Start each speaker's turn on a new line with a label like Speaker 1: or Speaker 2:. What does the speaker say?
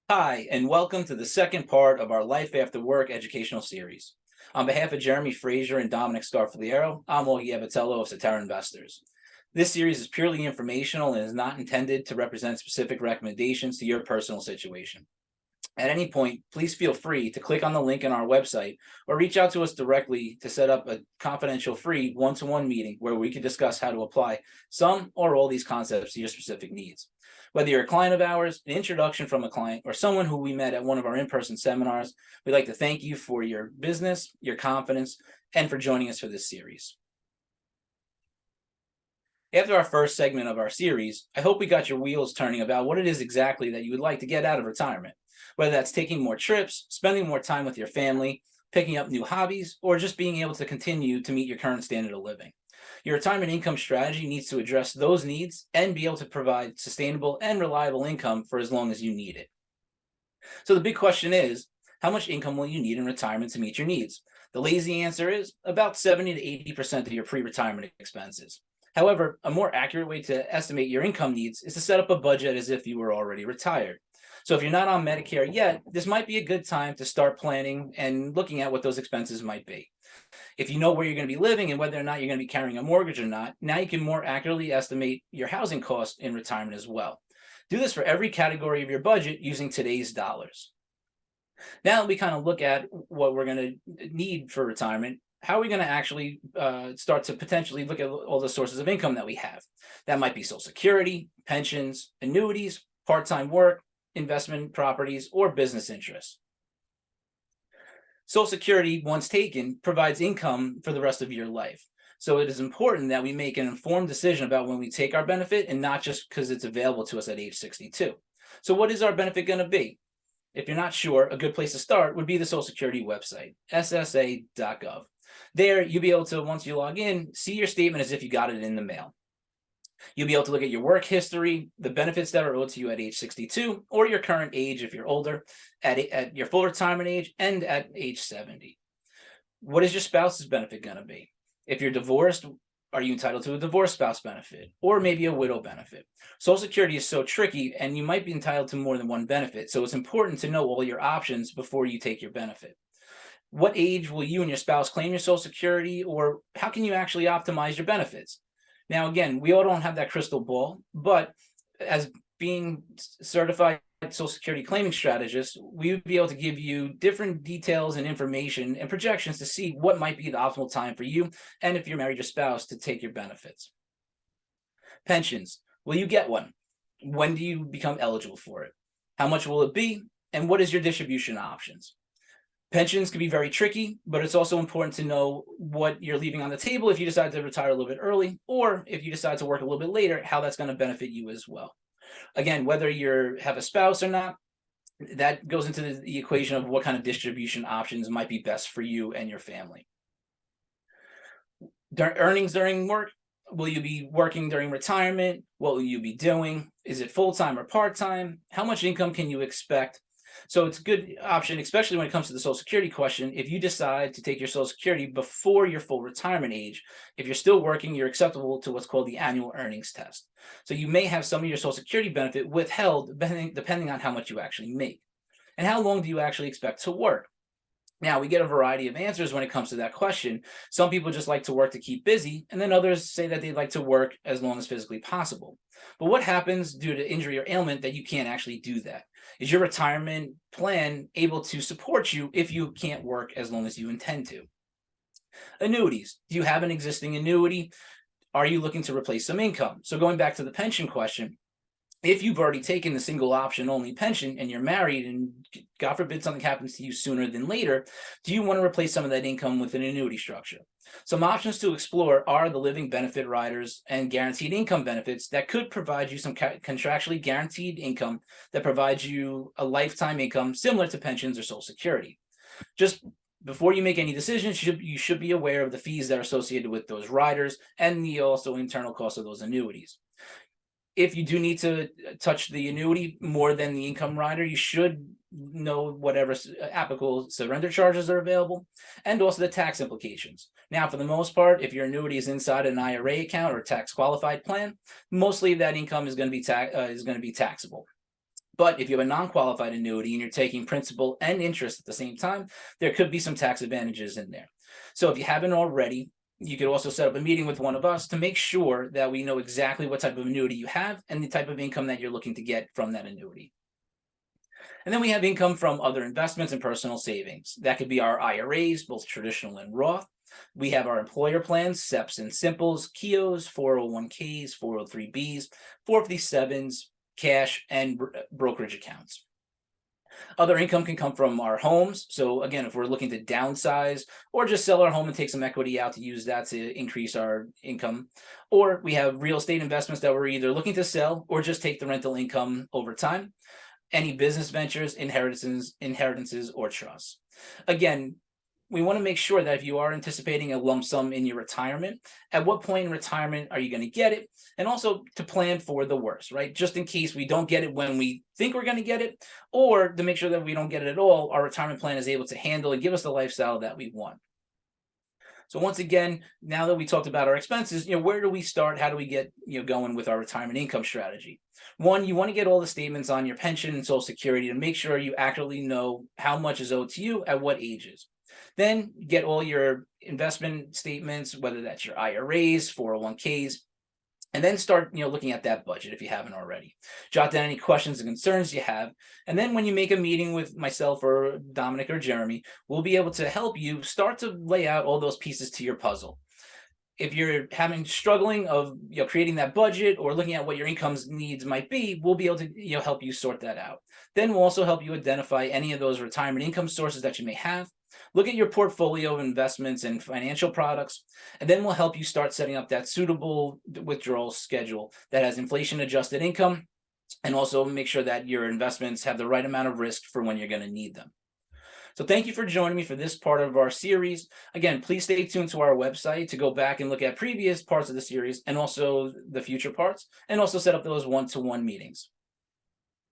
Speaker 1: Hi, and welcome to the second part of our Life After Work educational series. On behalf of Jeremy Fraser and Dominic Scarfogliero, I'm Abbatiello of Cetera Investors. This series is purely informational and is not intended to represent specific recommendations to your personal situation. At any point, please feel free to click on the link on our website or reach out to us directly to set up a confidential free one-to-one meeting where we can discuss how to apply some or all these concepts to your specific needs. Whether you're a client of ours, an introduction from a client, or someone who we met at one of our in-person seminars, we'd like to thank you for your business, your confidence, and for joining us for this series. After our first segment of our series, I hope we got your wheels turning about what it is exactly that you would like to get out of retirement, whether that's taking more trips, spending more time with your family, picking up new hobbies, or just being able to continue to meet your current standard of living. Your retirement income strategy needs to address those needs and be able to provide sustainable and reliable income for as long as you need it. So the big question is, how much income will you need in retirement to meet your needs? The lazy answer is about 70 to 80% of your pre-retirement expenses. However, a more accurate way to estimate your income needs is to set up a budget as if you were already retired. So if you're not on Medicare yet, this might be a good time to start planning and looking at what those expenses might be. If you know where you're going to be living and whether or not you're going to be carrying a mortgage or not, now you can more accurately estimate your housing costs in retirement as well. Do this for every category of your budget using today's dollars. Now that we kind of look at what we're going to need for retirement, how are we going to actually start to potentially look at all the sources of income that we have? That might be Social Security, pensions, annuities, part-time work, investment properties, or business interests. Social Security, once taken, provides income for the rest of your life. So it is important that we make an informed decision about when we take our benefit and not just because it's available to us at age 62. So what is our benefit going to be? If you're not sure, a good place to start would be the Social Security website, ssa.gov. There, you'll be able to, once you log in, see your statement as if you got it in the mail. You'll be able to look at your work history, the benefits that are owed to you at age 62, or your current age if you're older, at your full retirement age, and at age 70. What is your spouse's benefit going to be? If you're divorced, are you entitled to a divorced spouse benefit or maybe a widow benefit? Social Security is so tricky, and you might be entitled to more than one benefit, so it's important to know all your options before you take your benefit. What age will you and your spouse claim your Social Security, or how can you actually optimize your benefits? Now, again, we all don't have that crystal ball, but as being certified Social Security claiming strategists, we would be able to give you different details and information and projections to see what might be the optimal time for you and if you're married, your spouse, to take your benefits. Pensions. Will you get one? When do you become eligible for it? How much will it be? And what is your distribution options? Pensions can be very tricky, but it's also important to know what you're leaving on the table if you decide to retire a little bit early, or if you decide to work a little bit later, how that's going to benefit you as well. Again, whether you have a spouse or not, that goes into the equation of what kind of distribution options might be best for you and your family. Earnings during work. Will you be working during retirement? What will you be doing? Is it full-time or part-time? How much income can you expect? So it's a good option, especially when it comes to the Social Security question. If you decide to take your Social Security before your full retirement age, if you're still working, you're acceptable to what's called the annual earnings test. So you may have some of your Social Security benefit withheld depending on how much you actually make. And how long do you actually expect to work? Now, we get a variety of answers when it comes to that question. Some people just like to work to keep busy, and then others say that they'd like to work as long as physically possible. But what happens due to injury or ailment that you can't actually do that? Is your retirement plan able to support you if you can't work as long as you intend to? Annuities. Do you have an existing annuity? Are you looking to replace some income? So going back to the pension question, if you've already taken the single option only pension and you're married and God forbid something happens to you sooner than later, do you want to replace some of that income with an annuity structure? Some options to explore are the living benefit riders and guaranteed income benefits that could provide you some contractually guaranteed income that provides you a lifetime income similar to pensions or Social Security. Just before you make any decisions, you should be aware of the fees that are associated with those riders and the also internal cost of those annuities. If you do need to touch the annuity more than the income rider, you should know whatever applicable surrender charges are available and also the tax implications. Now, for the most part, if your annuity is inside an IRA account or tax qualified plan, mostly that income is going to be taxable. But if you have a non-qualified annuity and you're taking principal and interest at the same time, there could be some tax advantages in there. So if you haven't already, you could also set up a meeting with one of us to make sure that we know exactly what type of annuity you have and the type of income that you're looking to get from that annuity. And then we have income from other investments and personal savings. That could be our IRAs, both traditional and Roth. We have our employer plans, SEPs and Simples, KIOs, 401ks, 403bs, 457s, cash, and brokerage accounts. Other income can come from our homes. So again, if we're looking to downsize or just sell our home and take some equity out to use that to increase our income, or we have real estate investments that we're either looking to sell or just take the rental income over time. Any business ventures, inheritances, or trusts. Again, we want to make sure that if you are anticipating a lump sum in your retirement, at what point in retirement are you going to get it? And also to plan for the worst, right? Just in case we don't get it when we think we're going to get it, or to make sure that we don't get it at all, our retirement plan is able to handle and give us the lifestyle that we want. So once again, now that we talked about our expenses, where do we start? How do we get going with our retirement income strategy? One, you want to get all the statements on your pension and Social Security to make sure you accurately know how much is owed to you at what ages. Then get all your investment statements, whether that's your IRAs, 401ks, and then start looking at that budget if you haven't already. Jot down any questions and concerns you have. And then when you make a meeting with myself or Dominic or Jeremy, we'll be able to help you start to lay out all those pieces to your puzzle. If you're struggling of creating that budget or looking at what your income's needs might be, we'll be able to help you sort that out. Then we'll also help you identify any of those retirement income sources that you may have. Look at your portfolio of investments and financial products, and then we'll help you start setting up that suitable withdrawal schedule that has inflation-adjusted income, and also make sure that your investments have the right amount of risk for when you're going to need them. So thank you for joining me for this part of our series. Again, please stay tuned to our website to go back and look at previous parts of the series and also the future parts, and also set up those one-to-one meetings.